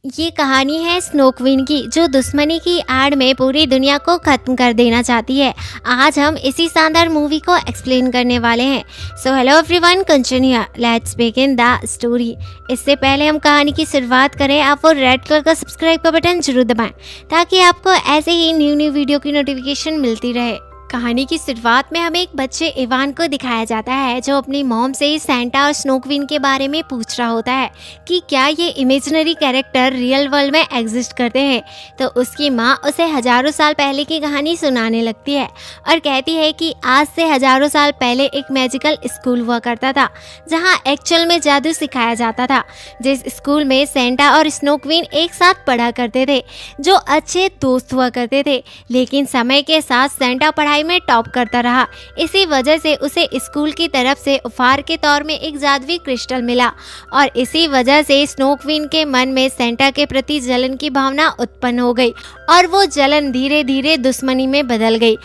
ये कहानी है स्नो क्वीन की, जो दुश्मनी की आड़ में पूरी दुनिया को खत्म कर देना चाहती है। आज हम इसी शानदार मूवी को एक्सप्लेन करने वाले हैं। So hello everyone, Kanchan here, let's begin the story. इससे पहले हम कहानी की शुरुआत करें, आप वो रेड कलर का सब्सक्राइब का बटन जरूर दबाएं ताकि आपको ऐसे ही न्यू वीडियो की नोटिफिकेशन मिलती रहे। कहानी की शुरुआत में हमें एक बच्चे इवान को दिखाया जाता है, जो अपनी मॉम से सैंटा और स्नो क्वीन के बारे में पूछ रहा होता है कि क्या ये इमेजिनरी कैरेक्टर रियल वर्ल्ड में एग्जिस्ट करते हैं। तो उसकी माँ उसे हजारों साल पहले की कहानी सुनाने लगती है और कहती है कि आज से हजारों साल पहले एक मैजिकल स्कूल हुआ करता था, जहाँ एक्चुअल में जादू सिखाया जाता था। जिस स्कूल में सैंटा और स्नो क्वीन एक साथ पढ़ा करते थे, जो अच्छे दोस्त हुआ करते थे। लेकिन समय के साथ सैंटा पढ़ाई में टॉप करता रहा। इसी वजह से उसे स्कूल की तरफ से उपहार के तौर में एक जादुई क्रिस्टल मिला और इसी वजह से स्नो क्वीन के मन में सैंटा के प्रति जलन की भावना उत्पन्न हो गई और वो जलन धीरे धीरे दुश्मनी में बदल गई।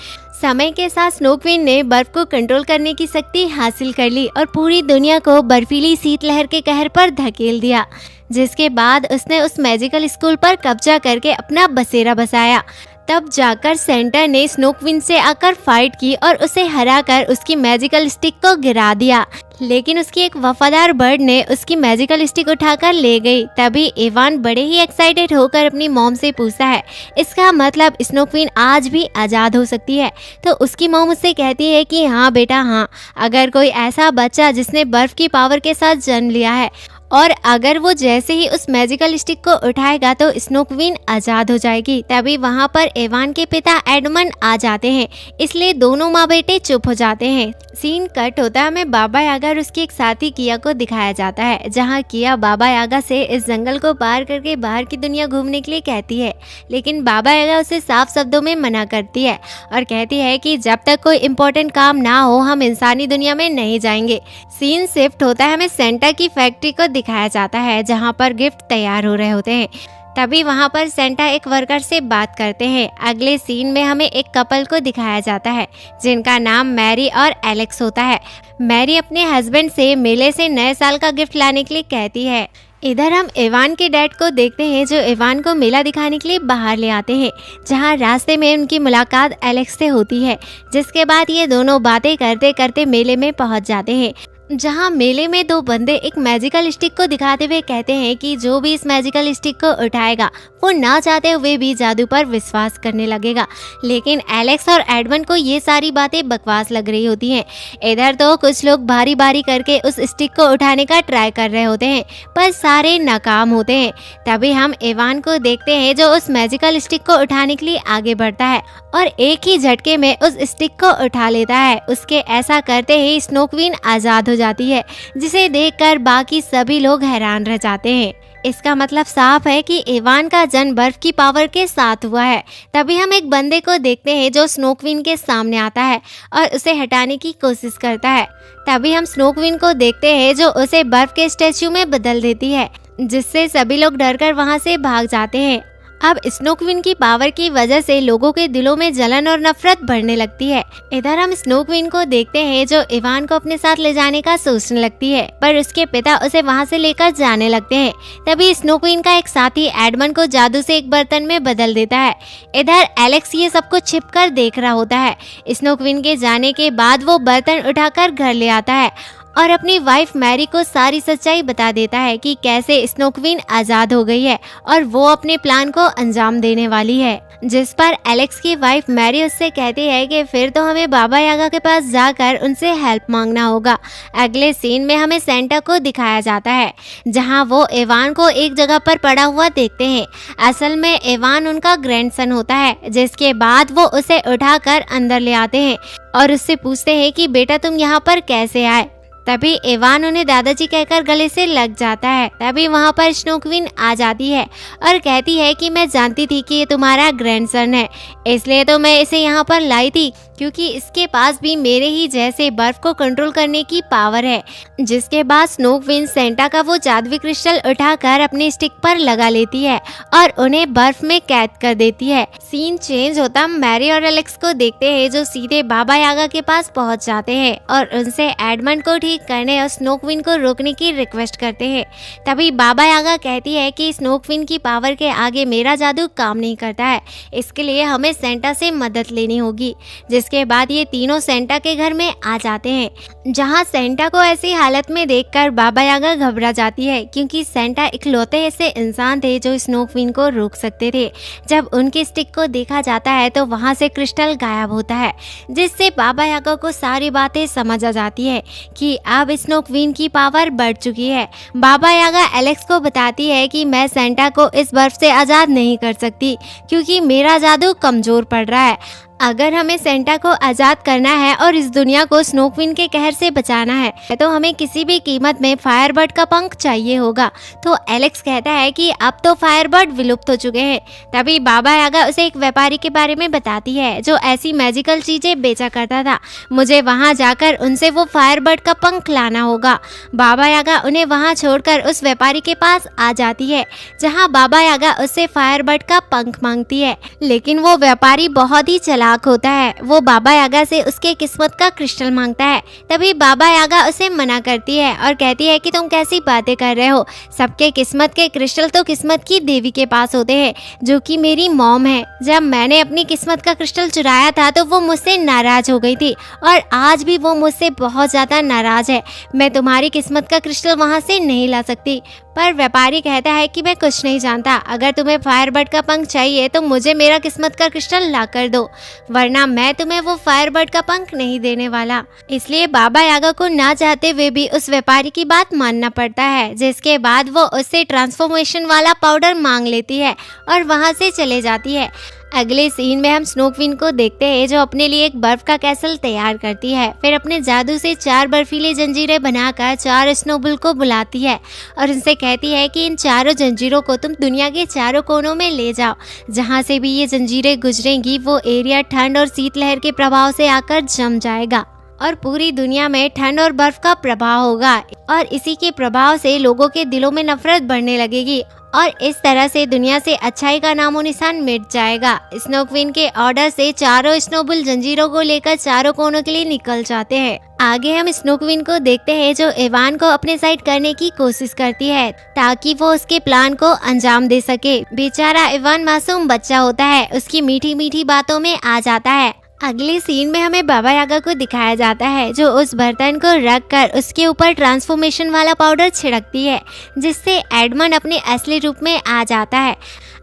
समय के साथ स्नो क्वीन ने बर्फ को कंट्रोल करने की शक्ति हासिल कर ली और पूरी दुनिया को बर्फीली शीतलहर के कहर पर धकेल दिया, जिसके बाद उसने उस मैजिकल स्कूल पर कब्जा करके अपना बसेरा बसाया। तब जाकर सैंटा ने स्नो क्वीन से आकर फाइट की और उसे हराकर उसकी मैजिकल स्टिक को गिरा दिया। लेकिन उसकी एक वफादार बर्ड ने उसकी मैजिकल स्टिक उठाकर ले गई। तभी इवान बड़े ही एक्साइटेड होकर अपनी मॉम से पूछता है, इसका मतलब स्नो क्वीन आज भी आज़ाद हो सकती है। तो उसकी मॉम उससे कहती है कि हाँ बेटा हाँ, अगर कोई ऐसा बच्चा जिसने बर्फ की पावर के साथ जन्म लिया है और अगर वो जैसे ही उस मैजिकल स्टिक को उठाएगा तो स्नो क्वीन आज़ाद हो जाएगी। तभी वहाँ पर इवान के पिता एडमंड आ जाते हैं, इसलिए दोनों माँ बेटे चुप हो जाते हैं। सीन कट होता है, हमें बाबा यागा और उसकी एक साथी किया को दिखाया जाता है, जहाँ किया बाबा यागा से इस जंगल को पार करके बाहर की दुनिया घूमने के लिए कहती है। लेकिन बाबा यागा उसे साफ शब्दों में मना करती है और कहती है कि जब तक कोई इम्पोर्टेंट काम ना हो हम इंसानी दुनिया में नहीं जाएंगे। सीन शिफ्ट होता है, हमें सेंटा की फैक्ट्री को दिखाया जाता है, जहाँ पर गिफ्ट तैयार हो रहे होते हैं। तभी वहाँ पर सेंटा एक वर्कर से बात करते हैं। अगले सीन में हमें एक कपल को दिखाया जाता है, जिनका नाम मैरी और एलेक्स होता है। मैरी अपने हस्बैंड से मेले से नए साल का गिफ्ट लाने के लिए कहती है। इधर हम इवान के डैड को देखते हैं, जो इवान को मेला दिखाने के लिए बाहर ले आते हैं, जहां रास्ते में उनकी मुलाकात एलेक्स से होती है। जिसके बाद ये दोनों बातें करते करते मेले में पहुंच जाते हैं, जहां मेले में दो बंदे एक मैजिकल स्टिक को दिखाते हुए कहते हैं कि जो भी इस मैजिकल स्टिक को उठाएगा वो ना चाहते हुए भी जादू पर विश्वास करने लगेगा। लेकिन एलेक्स और एडमंड को ये सारी बातें बकवास लग रही होती हैं। इधर तो कुछ लोग बारी बारी करके उस स्टिक को उठाने का ट्राई कर रहे होते हैं, पर सारे नाकाम होते हैं। तभी हम इवान को देखते हैं, जो उस मैजिकल स्टिक को उठाने के लिए आगे बढ़ता है और एक ही झटके में उस स्टिक को उठा लेता है। उसके ऐसा करते ही स्नो क्वीन आज़ाद हो जाती है, जिसे देखकर बाकी सभी लोग हैरान रह जाते हैं। इसका मतलब साफ है कि इवान का जन्म बर्फ की पावर के साथ हुआ है। तभी हम एक बंदे को देखते हैं, जो स्नो क्वीन के सामने आता है और उसे हटाने की कोशिश करता है। तभी हम स्नो क्वीन को देखते हैं, जो उसे बर्फ के स्टैच्यू में बदल देती है, जिससे सभी लोग डरकर वहां से भाग जाते हैं। अब स्नो क्वीन की पावर की वजह से लोगों के दिलों में जलन और नफरत बढ़ने लगती है। इधर हम स्नो क्वीन को देखते हैं, जो इवान को अपने साथ ले जाने का सोचने लगती है, पर उसके पिता उसे वहां से लेकर जाने लगते हैं। तभी स्नो क्वीन का एक साथी एडमंड को जादू से एक बर्तन में बदल देता है। इधर एलेक्स ये सब कुछ छिपकर देख रहा होता है। स्नो क्वीन के जाने के बाद वो बर्तन उठाकर घर ले आता है और अपनी वाइफ मैरी को सारी सच्चाई बता देता है कि कैसे स्नो क्वीन आज़ाद हो गई है और वो अपने प्लान को अंजाम देने वाली है। जिस पर एलेक्स की वाइफ मैरी उससे कहती है कि फिर तो हमें बाबा यागा के पास जाकर उनसे हेल्प मांगना होगा। अगले सीन में हमें सेंटा को दिखाया जाता है, जहां वो इवान को एक जगह पर पड़ा हुआ देखते हैं। असल में इवान उनका ग्रैंडसन होता है। जिसके बाद वो उसे उठाकर अंदर ले आते हैं और उससे पूछते हैं कि बेटा तुम यहाँ पर कैसे आए। तभी इवान उन्हें दादाजी कहकर गले से लग जाता है। तभी वहाँ पर स्नो क्वीन आ जाती है और कहती है कि मैं जानती थी कि ये तुम्हारा ग्रैंडसन है, इसलिए तो मैं इसे यहाँ पर लाई थी क्योंकि इसके पास भी मेरे ही जैसे बर्फ को कंट्रोल करने की पावर है। जिसके बाद स्नो क्वीन सेंटा का वो जादुई क्रिस्टल उठाकर अपने स्टिक पर लगा लेती है और उन्हें बर्फ में कैद कर देती है। सीन चेंज होता मैरी और एलेक्स को देखते हैं जो सीधे बाबा यागा के पास पहुंच जाते हैं और उनसे एडमंड को ठीक करने और स्नो क्वीन को रोकने की रिक्वेस्ट करते हैं। तभी बाबा यागा कहती है कि स्नो क्वीन की पावर के आगे मेरा जादू काम नहीं करता है, इसके लिए हमें सेंटा से मदद लेनी होगी। जिसके बाद ये तीनों सेंटा के घर में आ जाते हैं, जहाँ सेंटा को ऐसी हालत में देखकर बाबा यागा घबरा जाती है, क्योंकि सेंटा इकलौते ऐसे इंसान थे जो स्नो क्वीन को रोक सकते थे। जब उनकी स्टिक को देखा जाता है तो वहाँ से क्रिस्टल गायब होता है, जिससे बाबा यागा को सारी बातें समझ आ जाती है कि अब स्नो क्वीन की पावर बढ़ चुकी है। बाबा यागा एलेक्स को बताती है कि मैं सेंटा को इस बर्फ से आज़ाद नहीं कर सकती, क्योंकि मेरा जादू कमज़ोर पड़ रहा है। अगर हमें सेंटा को आज़ाद करना है और इस दुनिया को स्नो क्वीन के कहर से बचाना है तो हमें किसी भी कीमत में फायरबर्ड का पंख चाहिए होगा। तो एलेक्स कहता है कि अब तो फायरबर्ड विलुप्त हो चुके हैं। तभी बाबा यागा उसे एक व्यापारी के बारे में बताती है जो ऐसी मैजिकल चीज़ें बेचा करता था। मुझे वहाँ जाकर उनसे वो फायरबर्ड का पंख लाना होगा। बाबा यागा उन्हें वहाँ छोड़कर उस व्यापारी के पास आ जाती है, जहाँ बाबा यागा उससे फायरबर्ड का पंख मांगती है। लेकिन वो व्यापारी बहुत ही चालाक होता है। वो बाबा यागा से उसके किस्मत का क्रिस्टल मांगता है। तभी बाबा यागा उसे मना करती है और कहती है कि तुम कैसी बातें कर रहे हो, सबके किस्मत के क्रिस्टल तो किस्मत की देवी के पास होते हैं, जो कि मेरी मॉम है। जब मैंने अपनी किस्मत का क्रिस्टल चुराया था तो वो मुझसे नाराज हो गई थी और आज भी वो मुझसे बहुत ज्यादा नाराज है। मैं तुम्हारी किस्मत का क्रिस्टल वहाँ से नहीं ला सकती। पर व्यापारी कहता है कि मैं कुछ नहीं जानता, अगर तुम्हें फायरबर्ड का पंख चाहिए तो मुझे मेरा किस्मत का क्रिस्टल ला कर दो, वरना मैं तुम्हें वो फायरबर्ड का पंख नहीं देने वाला। इसलिए बाबा यागा को ना चाहते हुए भी उस व्यापारी की बात मानना पड़ता है। जिसके बाद वो उससे ट्रांसफॉर्मेशन वाला पाउडर मांग लेती है और वहाँ से चले जाती है। अगले सीन में हम स्नो क्वीन को देखते हैं जो अपने लिए एक बर्फ का कैसल तैयार करती है। फिर अपने जादू से 4 बर्फीले जंजीरें बनाकर 4 स्नोबॉल को बुलाती है और उनसे कहती है कि इन 4 जंजीरों को तुम दुनिया के चारों कोनों में ले जाओ। जहाँ से भी ये जंजीरें गुजरेंगी वो एरिया ठंड और शीतलहर के प्रभाव से आकर जम जाएगा और पूरी दुनिया में ठंड और बर्फ का प्रभाव होगा और इसी के प्रभाव से लोगों के दिलों में नफरत बढ़ने लगेगी और इस तरह से दुनिया से अच्छाई का नामो निशान मिट जाएगा। स्नो क्वीन के ऑर्डर से 4 स्नोबॉल जंजीरों को लेकर चारों कोनों के लिए निकल जाते हैं। आगे हम स्नो क्वीन को देखते हैं जो इवान को अपने साइड करने की कोशिश करती है ताकि वो उसके प्लान को अंजाम दे सके। बेचारा इवान मासूम बच्चा होता है, उसकी मीठी मीठी बातों में आ जाता है। अगले सीन में हमें बाबा यागा को दिखाया जाता है जो उस बर्तन को रख कर उसके ऊपर ट्रांसफॉर्मेशन वाला पाउडर छिड़कती है, जिससे एडमंड अपने असली रूप में आ जाता है।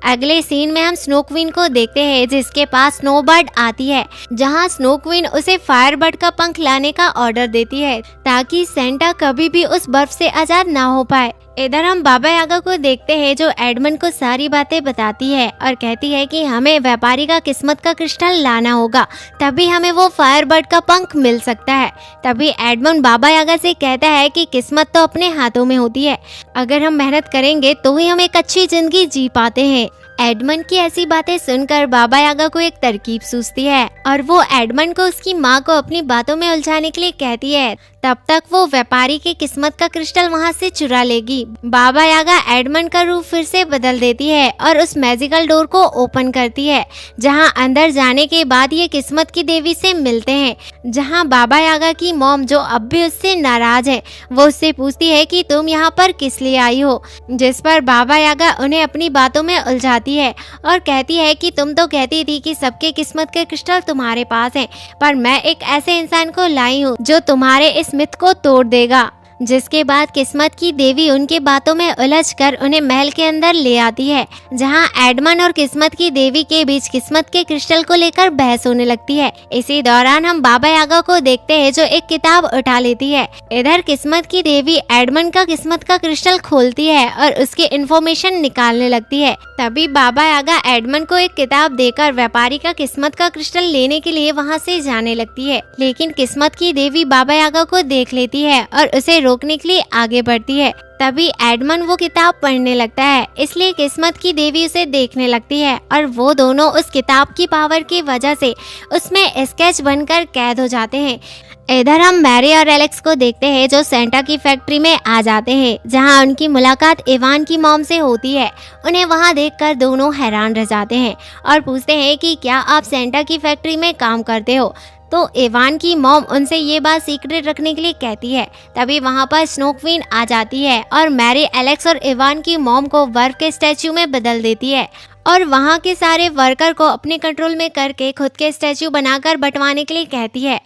अगले सीन में हम स्नो क्वीन को देखते हैं जिसके पास स्नोबर्ड आती है, जहां स्नो क्वीन उसे फायरबर्ड का पंख लाने का ऑर्डर देती है ताकि सेंटा कभी भी उस बर्फ से आजाद ना हो पाए। इधर हम बाबा यागा को देखते हैं जो एडमंड को सारी बातें बताती है और कहती है कि हमें व्यापारी का किस्मत का क्रिस्टल लाना होगा, तभी हमें वो फायरबर्ड का पंख मिल सकता है। तभी एडमंड बाबा यागा से कहता है कि किस्मत तो अपने हाथों में होती है, अगर हम मेहनत करेंगे तो ही हम एक अच्छी जिंदगी जी पाते हैं। एडमंड की ऐसी बातें सुनकर बाबा यागा को एक तरकीब सूझती है और वो एडमंड को उसकी माँ को अपनी बातों में उलझाने के लिए कहती है। तब तक वो व्यापारी के किस्मत का क्रिस्टल वहाँ से चुरा लेगी। बाबा यागा एडमंड का रूप फिर से बदल देती है और उस मैजिकल डोर को ओपन करती है, जहाँ अंदर जाने के बाद ये किस्मत की देवी से मिलते हैं। जहाँ बाबा यागा की मॉम जो अब भी उससे नाराज है, वो उससे पूछती है कि तुम यहाँ पर किस लिए आई हो, जिस पर बाबा यागा उन्हें अपनी बातों में उलझाती है और कहती है कि तुम तो कहती थी कि सबके किस्मत के क्रिस्टल तुम्हारे पास हैं, पर मैं एक ऐसे इंसान को लाई हूँ जो तुम्हारे इस मिथ को तोड़ देगा। जिसके बाद किस्मत की देवी उनके बातों में उलझकर उन्हें महल के अंदर ले आती है, जहां एडमंड और किस्मत की देवी के बीच किस्मत के क्रिस्टल को लेकर बहस होने लगती है। इसी दौरान हम बाबा यागा को देखते हैं जो एक किताब उठा लेती है। इधर किस्मत की देवी एडमंड का किस्मत का क्रिस्टल खोलती है और उसकी इंफॉर्मेशन निकालने लगती है। तभी बाबा यागा एडमंड को एक किताब देकर व्यापारी का किस्मत का क्रिस्टल लेने के लिए वहाँ से जाने लगती है, लेकिन किस्मत की देवी बाबा यागा को देख लेती है और उसे रोकने के लिए आगे बढ़ती है। तभी एडमंड वो किताब पढ़ने लगता है, इसलिए किस्मत की देवी उसे देखने लगती है और वो दोनों उस किताब की पावर की वजह से उसमें स्केच बनकर कैद हो जाते हैं। इधर हम मैरी और एलेक्स को देखते हैं जो सेंटा की फैक्ट्री में आ जाते हैं, जहां उनकी मुलाकात इवान की मॉम से होती है। उन्हें वहां देखकर दोनों हैरान रह जाते हैं और पूछते हैं कि क्या आप सेंटा की फैक्ट्री में काम करते हो। तो इवान की मॉम उनसे ये बात सीक्रेट रखने के लिए कहती है। तभी वहां पर स्नो क्वीन आ जाती है और मैरी, एलेक्स और इवान की मॉम को बर्फ के स्टैचू में बदल देती है और वहां के सारे वर्कर को अपने कंट्रोल में करके खुद के स्टैचू बनाकर बंटवाने के लिए कहती है।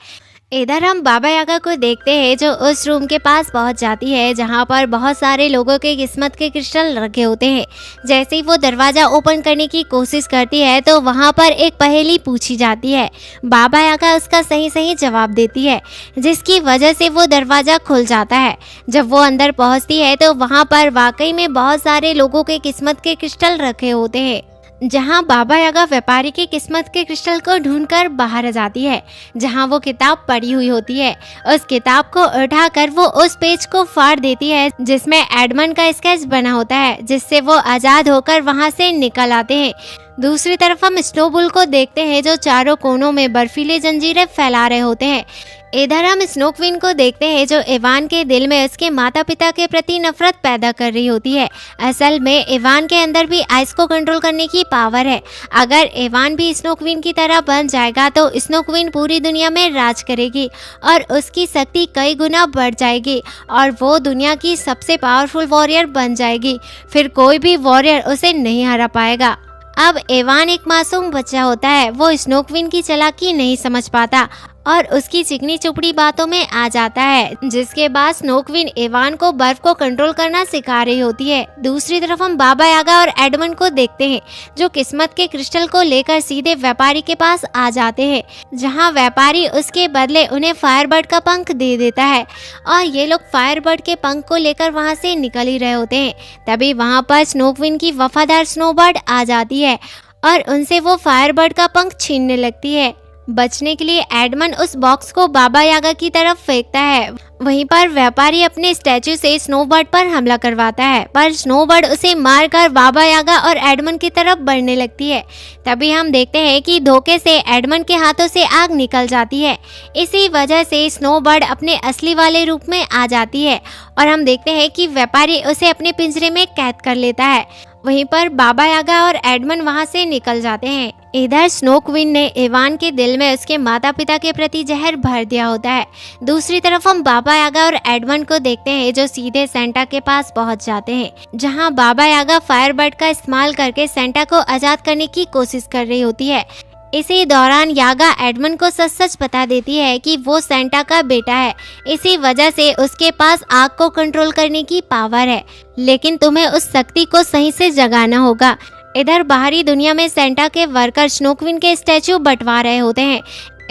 इधर हम बाबा यागा को देखते हैं जो उस रूम के पास पहुंच जाती है जहां पर बहुत सारे लोगों के किस्मत के क्रिस्टल रखे होते हैं। जैसे ही वो दरवाज़ा ओपन करने की कोशिश करती है तो वहां पर एक पहेली पूछी जाती है। बाबा यागा उसका सही सही जवाब देती है, जिसकी वजह से वो दरवाज़ा खुल जाता है। जब वो अंदर पहुँचती है तो वहाँ पर वाकई में बहुत सारे लोगों के किस्मत के क्रिस्टल रखे होते हैं, जहां बाबा यागा व्यापारी की किस्मत के क्रिस्टल को ढूंढकर बाहर आ जाती है, जहां वो किताब पड़ी हुई होती है। उस किताब को उठाकर वो उस पेज को फाड़ देती है जिसमें एडमंड का स्केच बना होता है, जिससे वो आजाद होकर वहां से निकल आते हैं। दूसरी तरफ हम स्नोबॉल को देखते हैं जो चारों कोनों में बर्फीली जंजीरें फैला रहे होते हैं। इधर हम स्नो क्वीन को देखते हैं जो इवान के दिल में उसके माता पिता के प्रति नफरत पैदा कर रही होती है। असल में इवान के अंदर भी आइस को कंट्रोल करने की पावर है। अगर इवान भी स्नो क्वीन की तरह बन जाएगा तो स्नो क्वीन पूरी दुनिया में राज करेगी और उसकी शक्ति कई गुना बढ़ जाएगी और वो दुनिया की सबसे पावरफुल वॉरियर बन जाएगी। फिर कोई भी वॉरियर उसे नहीं हरा पाएगा। अब इवान एक मासूम बच्चा होता है, वो स्नो क्वीन की चालाकी नहीं समझ पाता और उसकी चिकनी चुपड़ी बातों में आ जाता है, जिसके बाद स्नो क्वीन इवान को बर्फ को कंट्रोल करना सिखा रही होती है। दूसरी तरफ हम बाबा यागा और एडमंड को देखते हैं जो किस्मत के क्रिस्टल को लेकर सीधे व्यापारी के पास आ जाते हैं, जहां व्यापारी उसके बदले उन्हें फायरबर्ड का पंख दे देता है और ये लोग फायरबर्ड के पंख को लेकर वहां से निकल ही रहे होते हैं। तभी वहां पर स्नो क्वीन की वफादार स्नोबर्ड आ जाती है और उनसे वो फायरबर्ड का पंख छीनने लगती है। बचने के लिए एडमंड उस बॉक्स को बाबा यागा की तरफ फेंकता है। वहीं पर व्यापारी अपने स्टैचू से स्नोबर्ड पर हमला करवाता है, पर स्नोबर्ड उसे मारकर बाबा यागा और एडमंड की तरफ बढ़ने लगती है। तभी हम देखते हैं कि धोखे से एडमंड के हाथों से आग निकल जाती है। इसी वजह से स्नोबर्ड अपने असली वाले रूप में आ जाती है और हम देखते हैं कि व्यापारी उसे अपने पिंजरे में कैद कर लेता है। वहीं पर बाबा यागा और एडमंड वहां से निकल जाते हैं। इधर स्नो क्वीन ने इवान के दिल में उसके माता पिता के प्रति जहर भर दिया होता है। दूसरी तरफ हम बाबा यागा और एडमंड को देखते हैं जो सीधे सेंटा के पास पहुंच जाते हैं, जहां बाबा यागा फायरबर्ड का इस्तेमाल करके सेंटा को आजाद करने की कोशिश कर रही होती है। इसी दौरान यागा एडमंड को सच सच बता देती है कि वो सेंटा का बेटा है, इसी वजह से उसके पास आग को कंट्रोल करने की पावर है, लेकिन तुम्हें उस शक्ति को सही से जगाना होगा। इधर बाहरी दुनिया में सेंटा के वर्कर स्नो क्वीन के स्टैचू बंटवा रहे होते हैं।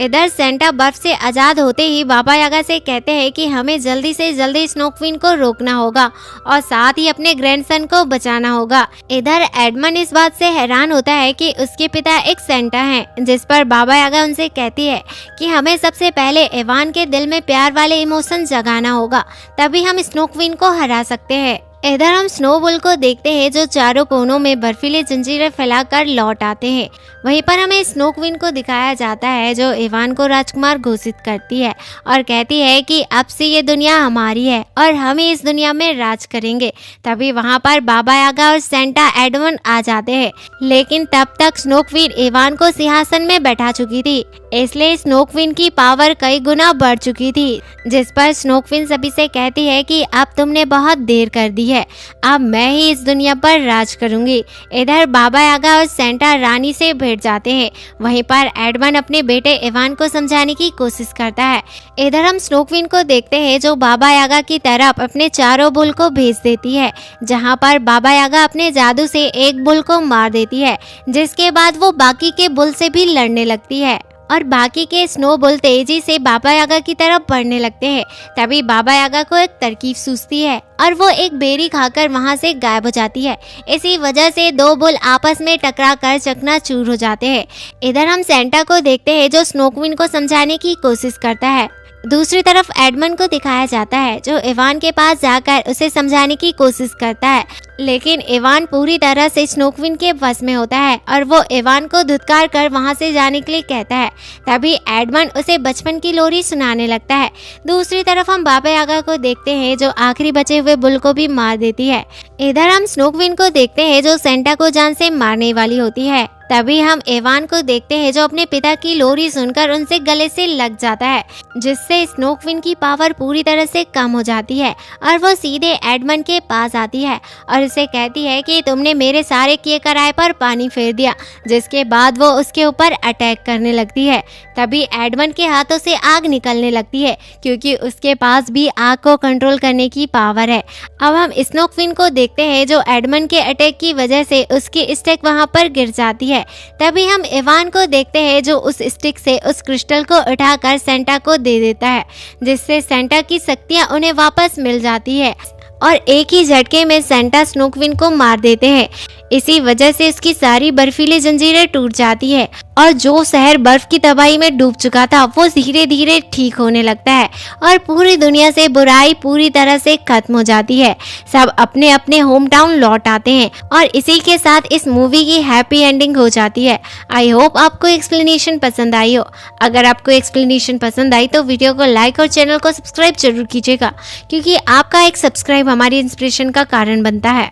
इधर सेंटा बर्फ से आज़ाद होते ही बाबा यागा से कहते हैं कि हमें जल्दी से जल्दी स्नो क्वीन को रोकना होगा और साथ ही अपने ग्रैंडसन को बचाना होगा। इधर एडमंड इस बात से हैरान होता है कि उसके पिता एक सेंटा हैं, जिस पर बाबा यागा उनसे कहती है कि हमें सबसे पहले इवान के दिल में प्यार वाले इमोशन जगाना होगा, तभी हम स्नो क्वीन को हरा सकते हैं। इधर हम स्नोबॉल को देखते हैं जो चारों कोनों में बर्फीले जंजीरें फैलाकर लौट आते हैं। वहीं पर हमें स्नो क्वीन को दिखाया जाता है जो इवान को राजकुमार घोषित करती है और कहती है कि अब से ये दुनिया हमारी है और हम ही इस दुनिया में राज करेंगे। तभी वहां पर बाबा यागा और सेंटा एडमंड आ जाते हैं, लेकिन तब तक स्नो क्वीन इवान को सिंहासन में बैठा चुकी थी, इसलिए स्नो क्वीन की पावर कई गुना बढ़ चुकी थी, जिस पर स्नो क्वीन सभी से कहती है कि अब तुमने बहुत देर कर दी है, अब मैं ही इस दुनिया पर राज करूंगी। इधर बाबा यागा और सेंटा रानी से भेंट जाते हैं। वहीं पर एडमंड अपने बेटे इवान को समझाने की कोशिश करता है। इधर हम स्नो क्वीन को देखते हैं जो बाबा यागा की तरफ अपने चारों बुल को भेज देती है, जहां पर बाबा यागा अपने जादू से एक बुल को मार देती है, जिसके बाद वो बाकी के बुल से भी लड़ने लगती है और बाकी के स्नो बुल तेजी से बाबा यागा की तरफ बढ़ने लगते हैं। तभी बाबा यागा को एक तरकीब सूझती है और वो एक बेरी खाकर वहां से गायब हो जाती है। इसी वजह से दो बुल आपस में टकरा कर चकनाचूर हो जाते हैं। इधर हम सेंटा को देखते हैं जो स्नो क्वीन को समझाने की कोशिश करता है। दूसरी तरफ एडमंड को दिखाया जाता है जो इवान के पास जाकर उसे समझाने की कोशिश करता है, लेकिन इवान पूरी तरह से स्नो क्वीन के वश में होता है और वो इवान को धुतकार कर वहां से जाने के लिए कहता है। तभी एडमंड उसे बचपन की लोरी सुनाने लगता है। दूसरी तरफ हम बाबा यागा को देखते हैं जो आखिरी बचे हुए बुल को भी मार देती है। इधर हम स्नो क्वीन को देखते हैं जो सेंटा को जान से मारने वाली होती है। तभी हम इवान को देखते हैं जो अपने पिता की लोरी सुनकर उनसे गले से लग जाता है, जिससे स्नो क्वीन की पावर पूरी तरह से कम हो जाती है और वो सीधे एडमंड के पास आती है और उसे कहती है कि तुमने मेरे सारे किए कराए पर पानी फेर दिया, जिसके बाद वो उसके ऊपर अटैक करने लगती है। तभी एडमंड के हाथों से आग निकलने लगती है क्योंकि उसके पास भी आग को कंट्रोल करने की पावर है। अब हम स्नो क्वीन को देखते हैं जो एडमंड के अटैक की वजह से उसकी स्टिक वहां पर गिर जाती है। तभी हम इवान को देखते हैं जो उस स्टिक से उस क्रिस्टल को उठाकर सेंटा को दे देता है, जिससे सेंटा की शक्तियां उन्हें वापस मिल जाती है और एक ही झटके में सेंटा स्नो क्वीन को मार देते हैं। इसी वजह से उसकी सारी बर्फीली जंजीरें टूट जाती है और जो शहर बर्फ की तबाही में डूब चुका था वो धीरे धीरे ठीक होने लगता है और पूरी दुनिया से बुराई पूरी तरह से खत्म हो जाती है। सब अपने अपने होम टाउन लौट आते हैं और इसी के साथ इस मूवी की हैप्पी एंडिंग हो जाती है। आई होप आपको एक्सप्लेनेशन पसंद आई हो। अगर आपको एक्सप्लेनेशन पसंद आई तो वीडियो को लाइक और चैनल को सब्सक्राइब जरूर कीजिएगा, क्योंकि आपका एक सब्सक्राइब हमारी इंस्पिरेशन का कारण बनता है।